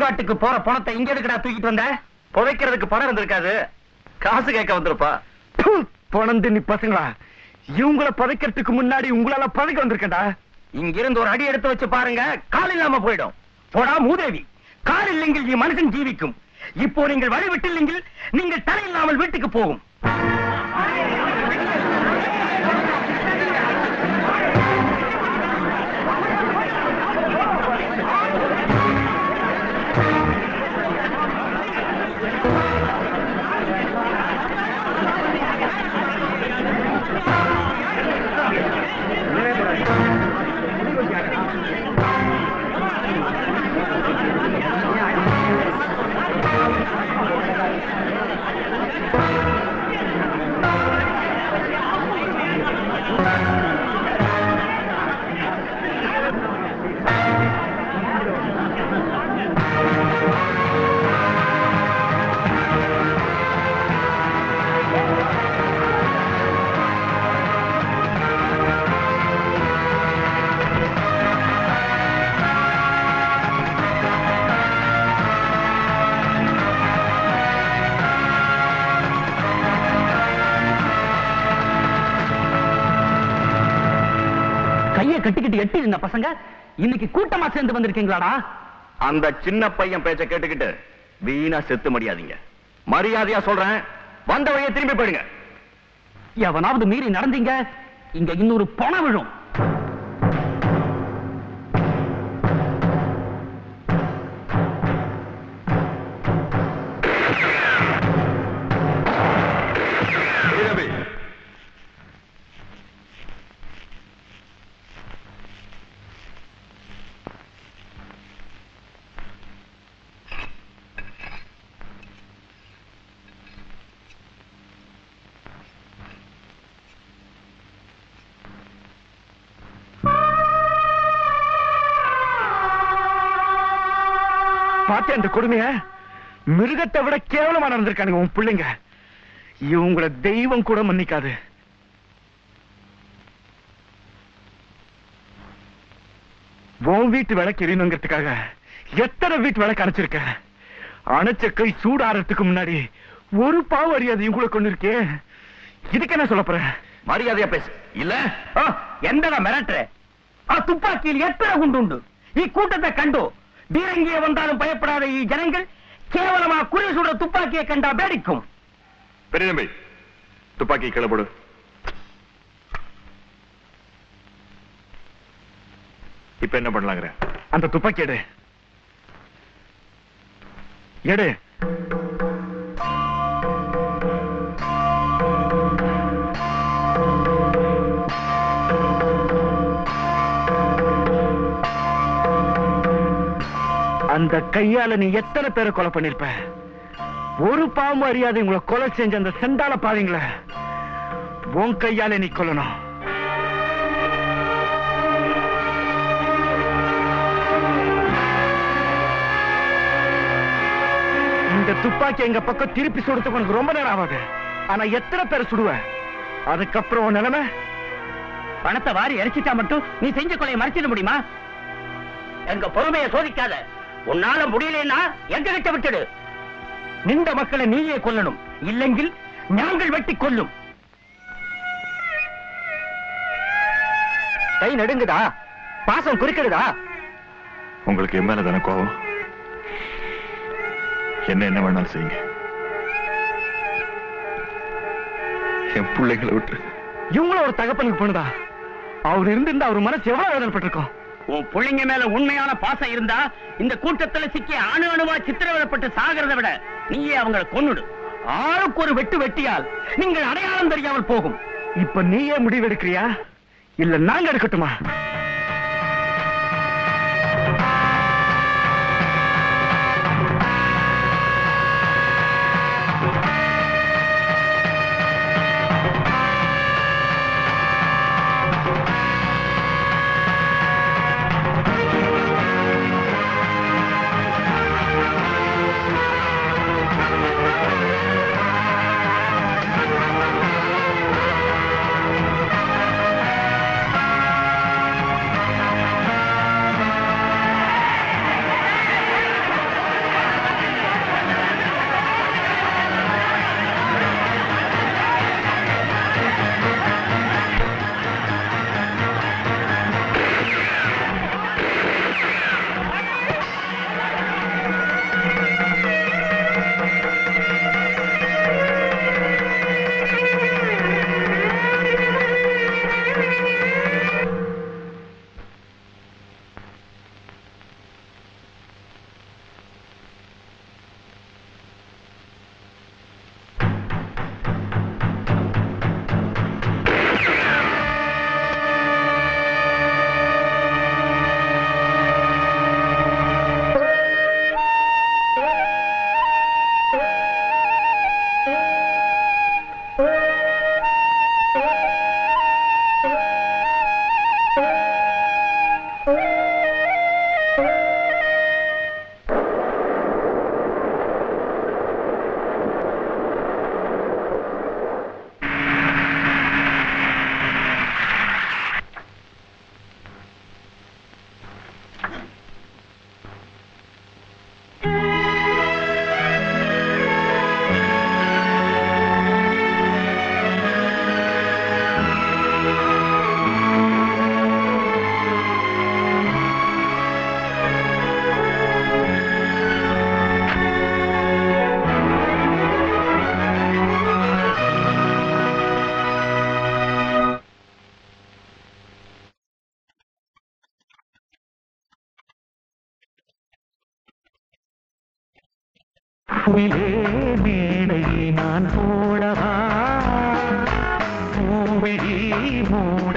வழிபாட்டுக்கு போற பணத்தை இங்க எதுக்குடா தூக்கிட்டு வந்த? புதைக்கிறதுக்கு பணம் இருந்திருக்காது, காசு கேட்க வந்திருப்பா. பணம் தின்னி பசங்களா, இவங்கள புதைக்கிறதுக்கு முன்னாடி உங்களால புதைக்க வந்திருக்கேன்டா. இங்கிருந்து ஒரு அடி எடுத்து வச்சு பாருங்க, கால் இல்லாம போயிடும். போடா மூதேவி, கால் இல்லைங்கில் மனுஷன் ஜீவிக்கும். இப்போ நீங்கள் வழிவிட்டு இல்லைங்கில் நீங்கள் தலை இல்லாமல் வீட்டுக்கு போகும். கையை கட்டிக்கிட்டு எட்டி இருந்த பசங்க இன்னைக்கு கூட்டமா சேர்ந்து வந்திருக்கீங்களாடா? அந்த சின்ன பையன் பேச்ச கேட்டுக்கிட்டு வீணா செத்து முடியாதீங்க. மரியாதையா சொல்றேன், வந்த வழியை திரும்பி போயிடுங்க. எவனாவது மீறி நடந்தீங்க, இங்க இன்னொரு பணம் விழும். பாத்தே அந்த கொடுமைய, மிருகத்தை விட கேவலமா நடந்திருக்கானுங்க உன் பிள்ளைங்க. இவங்கள தெய்வம் கூட மன்னிக்காது. உன் வீட்டு விளக்கு எரியணுங்கிறதுக்காக எத்தனை வீட்டு விளக்கு அணைச்சிருக்க. அணைச்ச கை சூடாறதுக்கு முன்னாடி ஒரு பாவம் அறியாது இவங்களை கொண்டு இருக்கே. இதுக்கு என்ன சொல்ல போற? மரியாதையா பேசு, இல்ல எந்தடா மிரட்டுற? துப்பாக்கியில் எத்தனை குண்டு உண்டு? இக்கூட்டத்தை கண்டு பீரங்கிய வந்தாலும் பயப்படாத ஜனங்கள் கேவலமா குறி சுட துப்பாக்கியை கண்டா பேடிக்கும். பெரிய தம்பி, துப்பாக்கி கிளப்படு. இப்ப என்ன பண்ணலாங்கிற? அந்த துப்பாக்கி எடு. எடு. அந்த கையால நீ எத்தனை பேரை கொலை பண்ணிருப்ப? ஒரு பாவம் அறியாத உங்களை கொலை செஞ்ச அந்த செந்தால பாவீங்கள உன் கையால நீ கொல்லணும். இந்த துப்பாக்கி எங்க பக்கம் திருப்பி சுடுறதுக்கு உனக்கு ரொம்ப நேரம் ஆகாது. ஆனா எத்தனை பேரை சுடுவ? அதுக்கப்புறம் உன் நிலைமை? பணத்தை வாரி இறைச்சிட்டா மட்டும் நீ செஞ்ச கொலையை மறைச்சிட முடியுமா? எங்க பொறுமையை சோதிக்காத. உன்னால முடியலன்னா எங்க கிட்ட விட்டுடு. நின்ற மக்களை நீயே கொல்லணும், இல்லெங்கில் நாங்கள் வெட்டி கொல்லும். கை நடுங்குதா? பாசம் குறுக்கிடுதா? உங்களுக்கு என் மேல தானே கோவம்? என்ன வேணாலும் செய்யுங்க, என் பிள்ளைகளை விட்டு. இவங்களும் ஒரு தகப்பனுக்கு பொண்ணுதா. அவர் இருந்திருந்தா அவர் மனசு எவ்வளவு வேதனைப்பட்டிருக்கும். உன் பிள்ளைங்க மேல உண்மையான பாசம் இருந்தா இந்த கூட்டத்துல சிக்கி அணு அணுவா சித்திரவதைப்பட்டு சாகிறத விட நீயே அவங்களை கொன்னுடு. ஆளுக்கு ஒரு வெட்டு வெட்டியால் நீங்கள் அடையாளம் தெரியாமல் போகும். இப்ப நீயே முடிவெடுக்கிறியா இல்ல நாங்க எடுக்கட்டுமா? மேடையை நான் போடவா மூடி மூட